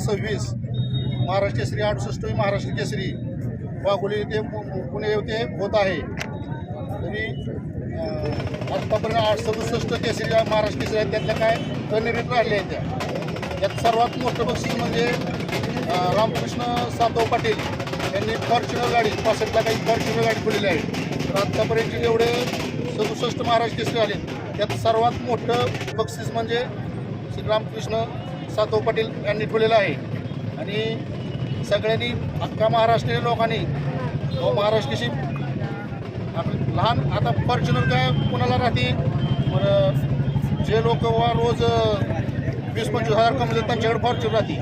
2026 महाराष्ट्र केसरी 68वी महाराष्ट्र केसरी वाघोली येथे पुणे येथे होत आहे. तरी आत्तापर्यंत 67 केसरी महाराष्ट्र केसरी आहेत, त्यातल्या काय अनिर्णित राहिल्या आहेत. त्यात सर्वात मोठं बक्षीस म्हणजे रामकृष्ण सातव पाटील यांनी फॉर्च्युनर गाडी 65 लाखाची फॉर्च्युनर गाडी खुलेली आहे. तर आत्तापर्यंत जेवढे 67 महाराष्ट्र केसरी आले त्यात सर्वात मोठं बक्षीस म्हणजे श्री रामकृष्ण सातव पाटील यांनी ठेवलेलं आहे. आणि सगळ्यांनी अख्खा महाराष्ट्रीय लोकांनी महाराष्ट्राशी लहान आता फॉर्च्युनर काय कोणाला राहते, जे लोक रोज 20-25 हजार कमवतात त्यांच्याकडे फॉर्च्युनर राहते.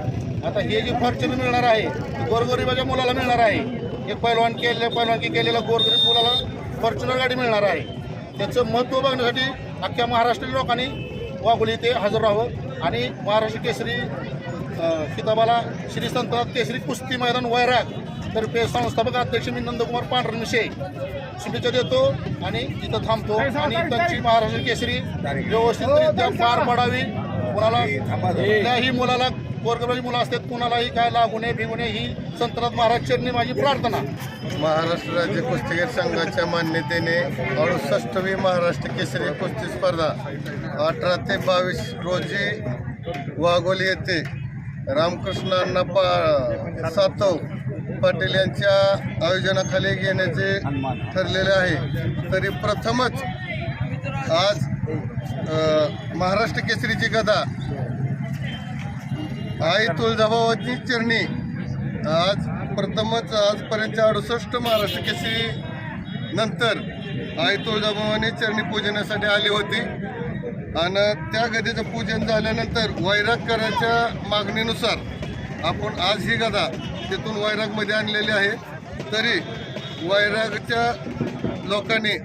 आता हे जे फॉर्च्युनर मिळणार आहे ते गोरगरिबाच्या मुलाला मिळणार आहे. एक पैलवानकी केलेला गोरगरीब मुलाला फॉर्च्युनर गाडी मिळणार आहे. त्याचं महत्त्व बघण्यासाठी अख्ख्या महाराष्ट्रीय लोकांनी वाघोली येथे हजर राहावं आणि महाराष्ट्र केसरी खिताबाला श्री संतनाथ केसरी कुस्ती मैदान वैराग तर्फे संस्थापक अध्यक्ष मी नंदकुमार पांढरमिशे शुभेच्छा देतो आणि इथं थांबतो. आणि त्यांची महाराष्ट्र केसरी व्यवस्थितरित्या पार पडावी. कुणालाही मुलाला गोरगरिबाची मुलं असतात, कुणालाही काय लागू नये भिवू नये ही संतनाथ महाराज चरणी माझी प्रार्थना. महाराष्ट्र राज्य कुस्तीगीर संघाच्या मान्यतेने 68वी महाराष्ट्र केसरी कुस्ती स्पर्धा 18 ते 22 रोजी वाघोली येथे रामकृष्णांना सातव पाटील यांच्या आयोजनाखाली घेण्याचे ठरलेले आहे. तरी प्रथमच आज महाराष्ट्र केसरीची गदा आई तुळजाभवानी चरणी प्रथमच आजपर्यंतच्या 68 महाराष्ट्र केसरी नंतर आई तुळजाभवानी चरणी पूजनासाठी आली होती. आणि त्या गदेचं पूजन झाल्यानंतर वैरागकरांच्या मागणीनुसार आपण आज ही गदा तिथून वैरागमध्ये आणलेली आहे. तरी वैरागच्या लोकांनी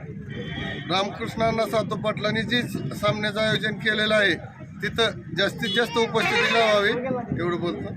रामकृष्णांना सातव पाटलांनी जी सामन्याचं आयोजन केलेलं आहे तिथं जास्तीत जास्त उपस्थिती लावावी एवढं बोलतो.